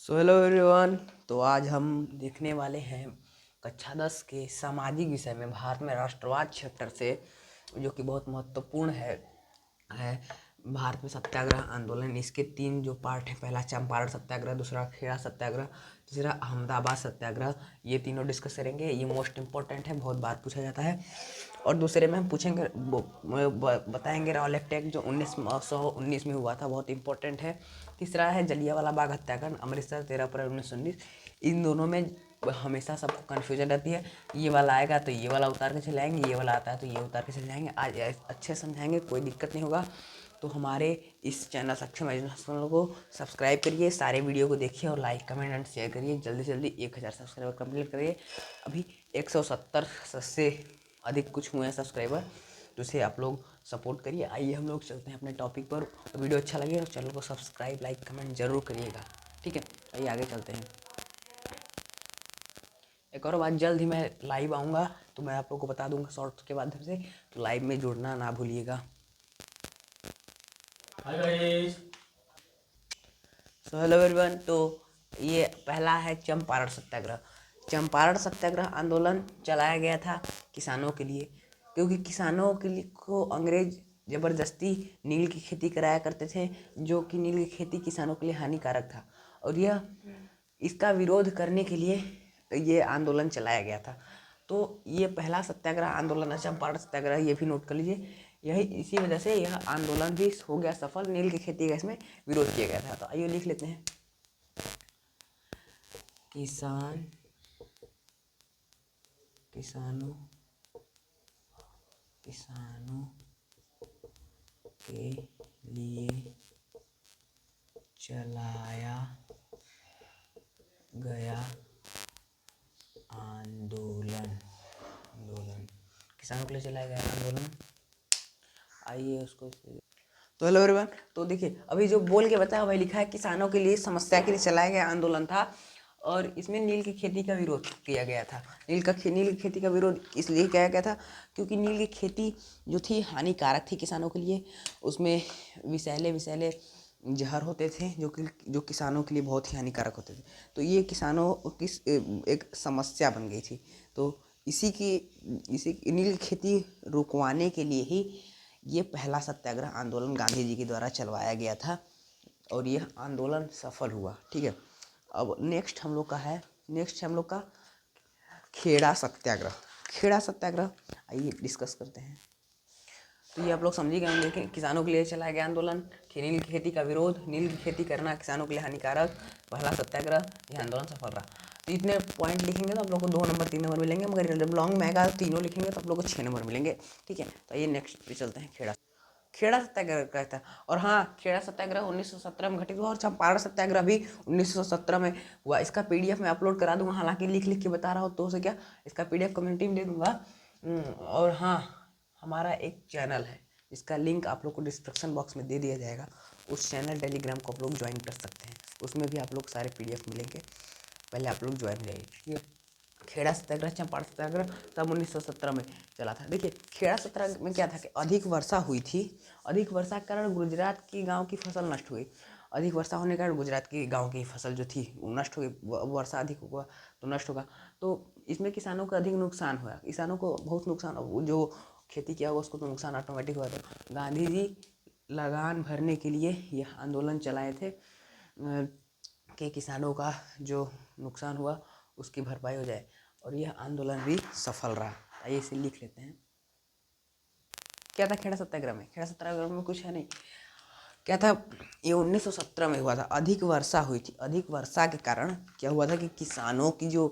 So hello everyone. तो आज हम देखने वाले हैं कक्षा 10 के सामाजिक विषय में भारत में राष्ट्रवाद चैप्टर से, जो कि बहुत महत्वपूर्ण है भारत में सत्याग्रह आंदोलन। इसके 3 जो पार्ट हैं, पहला चंपारण सत्याग्रह, दूसरा खेड़ा सत्याग्रह, तीसरा अहमदाबाद सत्याग्रह। ये तीनों डिस्कस करेंगे। ये मोस्ट इंपॉर्टेंट है, बहुत बार पूछा जाता है। और दूसरे में हम पूछेंगे बताएंगे रॉलेट एक्ट जो 1919 में हुआ था, बहुत इंपॉर्टेंट है। तीसरा है जलियांवाला बाग हत्याकांड, अमृतसर 13 अप्रैल 1919। इन दोनों में हमेशा सबको कन्फ्यूजन रहती है, ये वाला आएगा तो ये वाला उतार के चले जाएंगे, ये वाला आता है तो ये उतार के चले जाएंगे। आज अच्छे समझाएंगे, कोई दिक्कत नहीं होगा। तो हमारे इस चैनल सक्षम एजुकेशन को सब्सक्राइब करिए, सारे वीडियो को देखिए और लाइक कमेंट एंड शेयर करिए। जल्दी से जल्दी 1000 सब्सक्राइबर कंप्लीट करिए। अभी 170 से अधिक कुछ हुए हैं सब्सक्राइबर, तो इसे आप लोग सपोर्ट करिए। आइए हम लोग चलते हैं अपने टॉपिक पर। वीडियो अच्छा लगे तो चैनल को सब्सक्राइब लाइक कमेंट जरूर करिएगा, ठीक है। आइए आगे चलते हैं। एक और बात, जल्द ही मैं लाइव आऊँगा तो मैं आप लोग को बता दूंगा शॉर्ट्स के माध्यम से, तो लाइव में जुड़ना ना भूलिएगा। Hi guys. So hello everyone. तो ये पहला है चंपारण सत्याग्रह। चंपारण सत्याग्रह आंदोलन चलाया गया था किसानों के लिए, क्योंकि किसानों के लिए को अंग्रेज ज़बरदस्ती नील की खेती कराया करते थे, जो कि नील की खेती किसानों के लिए हानिकारक था। और यह इसका विरोध करने के लिए ये आंदोलन चलाया गया था। तो ये पहला सत्याग्रह आंदोलन है चंपारण सत्याग्रह, ये भी नोट कर लीजिए। यही इसी वजह से यह आंदोलन भी हो गया सफल, नील की खेती का इसमें विरोध किया गया था। तो आइए लिख लेते हैं, किसानों के लिए चलाया गया आंदोलन। किसानों के लिए चलाया गया आंदोलन। आइए उसको तो हेलो एवरीवन। तो देखिए, अभी जो बोल के बताया वही लिखा है, किसानों के लिए समस्या के लिए चलाया गया आंदोलन था। और इसमें नील की खेती का विरोध किया गया था। नील की खेती का विरोध इसलिए किया गया था क्योंकि नील की खेती जो थी हानिकारक थी किसानों के लिए। उसमें विषैले जहर होते थे जो किसानों के लिए बहुत ही हानिकारक होते थे। तो ये किसानों की एक समस्या बन गई थी। तो इसी नील की खेती रुकवाने के लिए ही ये पहला सत्याग्रह आंदोलन गांधी जी के द्वारा चलवाया गया था, और यह आंदोलन सफल हुआ, ठीक है। अब नेक्स्ट हम लोग का खेड़ा सत्याग्रह। खेड़ा सत्याग्रह आइए डिस्कस करते हैं। तो ये आप लोग समझ गए होंगे कि किसानों के लिए चलाया गया आंदोलन, नील की खेती का विरोध, नील की खेती करना किसानों के लिए हानिकारक, पहला सत्याग्रह, यह आंदोलन सफल रहा। तो इतने पॉइंट लिखेंगे तो आप लोग को 2 नंबर 3 नंबर मिलेंगे, मगर जब लॉन्ग में आएगा तीनों लिखेंगे तो आप लोग को 6 नंबर मिलेंगे, ठीक है। तो ये नेक्स्ट पे चलते हैं, खेड़ा सत्याग्रह कहता है। और हाँ, खेड़ा सत्याग्रह 1917 में घटित हुआ, और चंपारण सत्याग्रह भी 1917 में हुआ। इसका पीडीएफ मैं अपलोड करा दूंगा, हालांकि लिख के बता रहा हूँ तो उसे क्या, इसका पीडीएफ कम्युनिटी में दे दूंगा। और हाँ, हमारा एक चैनल है, इसका लिंक आप लोग को डिस्क्रिप्शन बॉक्स में दे दिया जाएगा। उस चैनल टेलीग्राम को आप लोग ज्वाइन कर सकते हैं, उसमें भी आप लोग सारे पीडीएफ मिलेंगे, पहले आप लोग ज्वाइन जाइए, ठीक है। खेड़ा सत्याग्रह चंपारण सत्याग्रह तब 1917 में चला था। देखिए, खेड़ा सत्याग्रह में क्या था कि अधिक वर्षा हुई थी। अधिक वर्षा के कारण गुजरात की गांव की फसल नष्ट हुई। अधिक वर्षा होने के कारण गुजरात की गांव की फसल जो थी वो नष्ट हो गई। वर्षा अधिक हुआ तो नष्ट होगा, तो इसमें किसानों को अधिक नुकसान हुआ, किसानों को बहुत नुकसान। जो खेती किया हुआ उसको तो नुकसान ऑटोमेटिक हुआ। तो गांधी जी लगान भरने के लिए यह आंदोलन चलाए थे कि किसानों का जो नुकसान हुआ उसकी भरपाई हो जाए, और यह आंदोलन भी सफल रहा। आइए इसे लिख लेते हैं। क्या था खेड़ा सत्याग्रह में? खेड़ा सत्याग्रह में कुछ है नहीं, क्या था, ये 1917 में हुआ था। अधिक वर्षा हुई थी, अधिक वर्षा के कारण क्या हुआ था कि किसानों की जो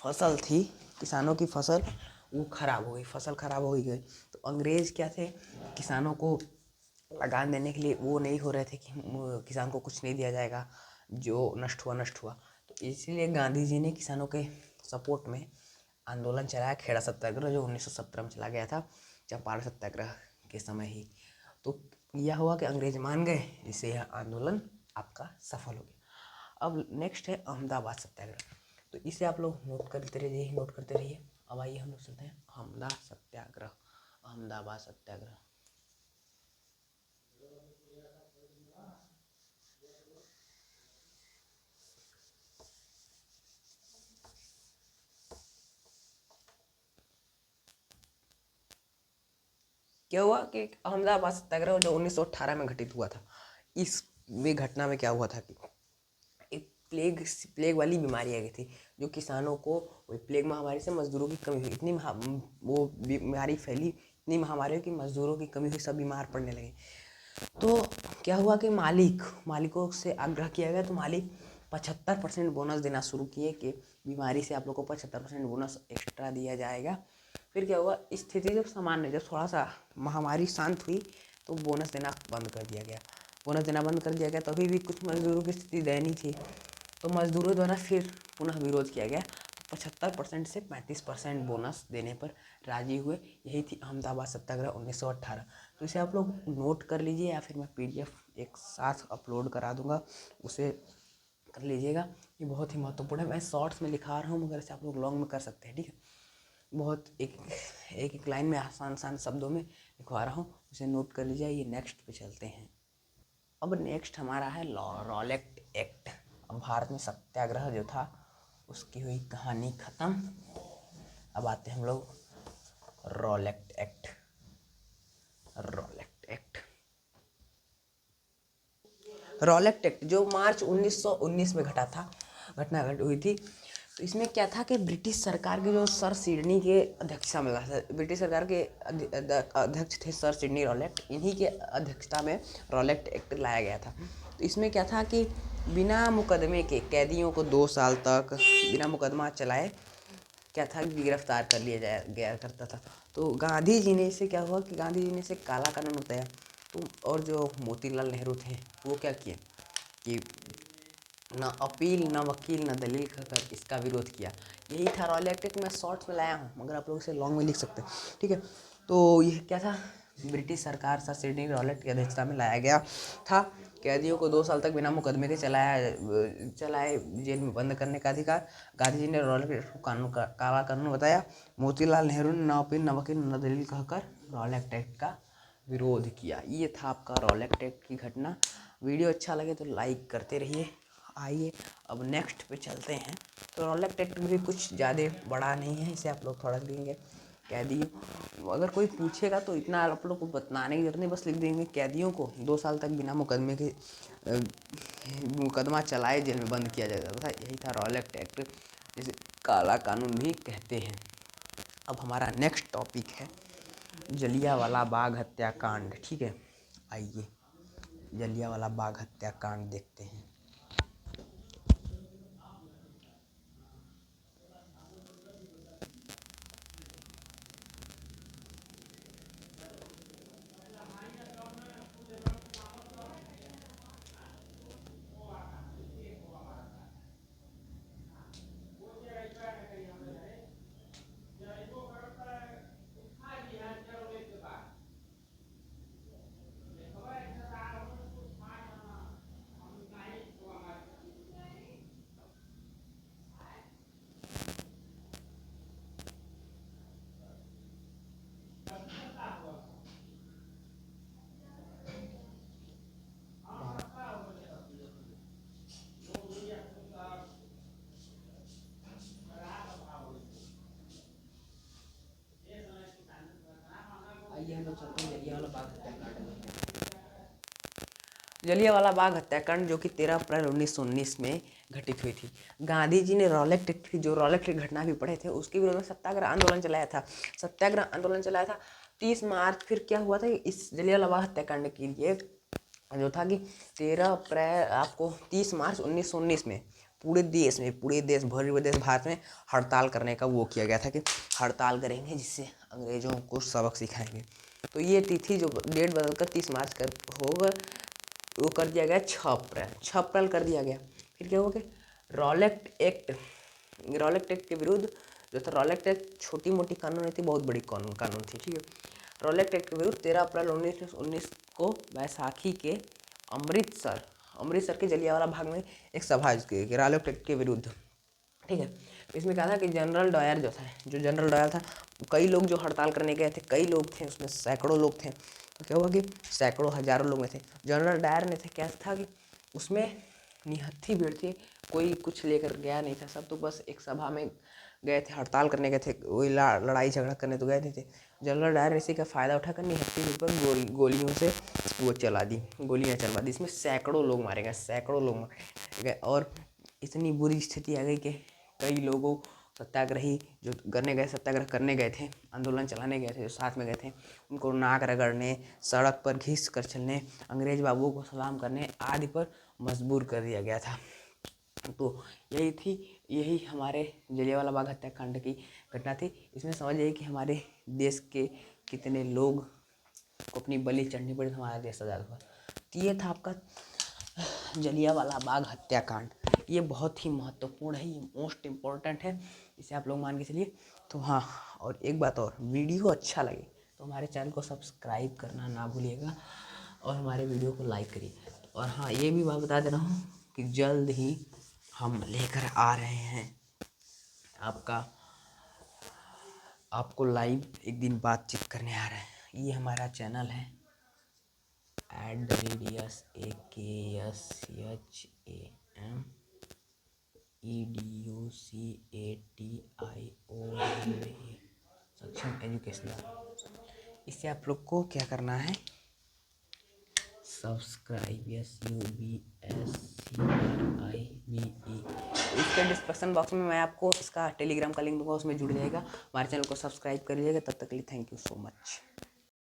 फसल थी, किसानों की फसल वो खराब हो गई, फसल खराब हो गई। तो अंग्रेज क्या थे, किसानों को लगान देने के लिए वो नहीं हो रहे थे कि किसान को कुछ नहीं दिया जाएगा, जो नष्ट हुआ। तो इसीलिए गांधी जी ने किसानों के सपोर्ट में आंदोलन चलाया, खेड़ा सत्याग्रह, जो 1917 में चला गया था, चंपारण सत्याग्रह के समय ही। तो यह हुआ कि अंग्रेज मान गए, जिससे यह आंदोलन आपका सफल हो गया। अब नेक्स्ट है अहमदाबाद सत्याग्रह। तो इसे आप लोग नोट करते रहिए। अब आइए हम लोग चलते हैं अहमदाबाद सत्याग्रह। क्या हुआ कि अहमदाबाद सत्याग्रह जो 1918 में घटित हुआ था, इस घटना में क्या हुआ था कि एक प्लेग वाली बीमारी आ गई थी, जो किसानों को, वही प्लेग महामारी से मजदूरों की कमी हुई, इतनी वो बीमारी फैली, इतनी महामारी की मजदूरों की कमी हुई, सब बीमार पड़ने लगे। तो क्या हुआ कि मालिकों से आग्रह किया गया, तो मालिक 75% बोनस देना शुरू किए कि बीमारी से आप लोग को 75% बोनस एक्स्ट्रा दिया जाएगा। फिर क्या हुआ, स्थिति जब सामान्य, जब थोड़ा सा महामारी शांत हुई तो बोनस देना बंद कर दिया गया। तभी भी कुछ मजदूरों की स्थिति दयनीय थी, तो मजदूरों द्वारा फिर पुनः विरोध किया गया। 75% से 35% बोनस देने पर राजी हुए। यही थी अहमदाबाद सत्याग्रह 1918। तो इसे आप लोग नोट कर लीजिए, या फिर मैं PDF एक साथ अपलोड करा दूंगा, उसे कर लीजिएगा। ये बहुत ही महत्वपूर्ण है। मैं शॉर्ट्स में लिखा रहा हूँ, मगर इसे आप लोग लॉन्ग में कर सकते हैं, ठीक है। बहुत एक लाइन में आसान शब्दों में लिखवा रहा हूँ, उसे नोट कर लीजिए। ये नेक्स्ट पे चलते हैं। अब नेक्स्ट हमारा है रॉलेट एक्ट। अब भारत में सत्याग्रह जो था उसकी हुई कहानी खत्म। अब आते हैं हम लोग रॉलेट एक्ट। रॉलेट एक्ट जो मार्च 1919 में घटना हुई थी। तो इसमें क्या था कि ब्रिटिश सरकार के जो सर सिडनी के अध्यक्षता में था, ब्रिटिश सरकार के अध्यक्ष थे सर सिडनी रॉलेट, इन्हीं के अध्यक्षता में रॉलेट एक्ट लाया गया था। तो इसमें क्या था कि बिना मुकदमे के कैदियों को 2 साल तक बिना मुकदमा चलाए क्या था कि गिरफ्तार कर लिया गया करता था। तो गांधी जी ने इसे क्या हुआ कि गांधी जी ने इसे काला कानून बताया। तो और जो मोतीलाल नेहरू थे वो क्या किए कि ना अपील, ना वकील, ना दलील कहकर इसका विरोध किया। यही था रॉलेट एक्ट। मैं शॉर्ट्स में लाया हूँ, मगर आप लोग इसे लॉन्ग में लिख सकते हैं, ठीक है। तो यह क्या था, ब्रिटिश सरकार सर सिडनी रॉलेट की अध्यक्षता में लाया गया था। कैदियों को 2 साल तक बिना मुकदमे के चलाए जेल में बंद करने का अधिकार। गांधी जी ने रॉलेट एक्ट को काला कानून बताया। मोतीलाल नेहरू ने ना अपील, ना वकील, ना दलील कहकर रॉलेट एक्ट का विरोध किया। ये था आपका रॉलेट एक्ट की घटना। वीडियो अच्छा लगे तो लाइक करते रहिए। आइए अब नेक्स्ट पे चलते हैं। तो रॉलेट एक्ट भी कुछ ज़्यादा बड़ा नहीं है, इसे आप लोग थोड़ा देंगे कैदियों, अगर कोई पूछेगा तो इतना आप लोग को बताने की जरूरत नहीं, बस लिख देंगे कैदियों को 2 साल तक बिना मुकदमे के मुकदमा चलाए जेल में बंद किया जाता था। यही था रॉलेट एक्ट, जिसे काला कानून भी कहते हैं। अब हमारा नेक्स्ट टॉपिक है जलियांवाला बाग हत्याकांड, ठीक है। आइए जलियांवाला बाग हत्याकांड देखते हैं। आइए हम लोग चलते हैं जलियांवाला बाग हत्याकांड। जलियांवाला बाग हत्याकांड जो कि 13 अप्रैल 1919 में घटित हुई थी। गांधी जी ने रॉलेट एक्ट की, जो रॉलेट की घटना भी पढ़े थे, उसके विरोध में सत्याग्रह आंदोलन चलाया था। 30 मार्च फिर क्या हुआ था, इस जलियांवाला बाग हत्याकांड के लिए जो था कि 13 अप्रैल आपको 30 मार्च 1919 में पूरे देश भारत में हड़ताल करने का वो किया गया था कि हड़ताल करेंगे जिससे अंग्रेजों को सबक सिखाएंगे। तो ये तिथि जो डेट बदलकर 30 मार्च कर होगा, वो कर दिया गया 6 अप्रैल कर दिया गया। फिर क्या हुआ कि रॉलेट एक्ट के विरुद्ध जो था, रॉलेट एक्ट छोटी मोटी कानून नहीं थी, बहुत बड़ी कानून थी, ठीक है। रॉलेट एक्ट के विरुद्ध 13 अप्रैल 1919 को बैसाखी के अमृतसर के जलियांवाला बाग में एक सभा रॉलेट एक्ट के विरुद्ध, ठीक है। इसमें क्या था कि जनरल डायर था, कई लोग जो हड़ताल करने गए थे, कई लोग थे उसमें, सैकड़ों लोग थे। तो क्या हुआ कि सैकड़ों हजारों लोग में थे, जनरल डायर में थे, क्या था कि उसमें निहत्थी भीड़ थी, कोई कुछ लेकर गया नहीं था, सब तो बस एक सभा में गए थे, हड़ताल करने गए थे, वही लड़ाई झगड़ा करने तो गए नहीं थे। जनरल डायर इसी का फ़ायदा उठाकर निहत्थे के ऊपर गोलियों से वो चला दी, गोलियाँ चलवा दी। इसमें सैकड़ों लोग मारे गए, सैकड़ों लोग मारे गए। और इतनी बुरी स्थिति आ गई कि कई लोगों सत्याग्रही जो सत्याग्रह करने गए थे, आंदोलन चलाने गए थे, जो साथ में गए थे, उनको नाक रगड़ने, सड़क पर घिस कर चलने, अंग्रेज बाबुओं को सलाम करने आदि पर मजबूर कर दिया गया था। तो यही हमारे जलियांवाला बाग हत्याकांड की घटना थी। इसमें समझ आइए कि हमारे देश के कितने लोग को अपनी बलि चढ़नी पड़ी, हमारा देश आज़ाद हुआ। तो ये था आपका जलियांवाला बाग हत्याकांड। ये बहुत ही महत्वपूर्ण है, ये मोस्ट इम्पोर्टेंट है, इसे आप लोग मान के चलिए। तो हाँ, और एक बात और, वीडियो अच्छा लगे तो हमारे चैनल को सब्सक्राइब करना ना भूलिएगा और हमारे वीडियो को लाइक करिए। और हाँ, ये भी बात बता दे रहा हूँ कि जल्द ही हम लेकर आ रहे हैं आपको लाइव एक दिन बातचीत करने आ रहे हैं। ये हमारा चैनल है @SAKSHAMEDUCATIO सक्षम एजुकेशनल। इससे आप लोग को क्या करना है, सब्सक्राइब, SUBSCRIBE। इसके डिस्क्रिप्शन बॉक्स में मैं आपको इसका टेलीग्राम का लिंक दूंगा, उसमें जुड़ जाएगा, हमारे चैनल को सब्सक्राइब कर लीजिएगा। तब तक के लिए थैंक यू सो मच।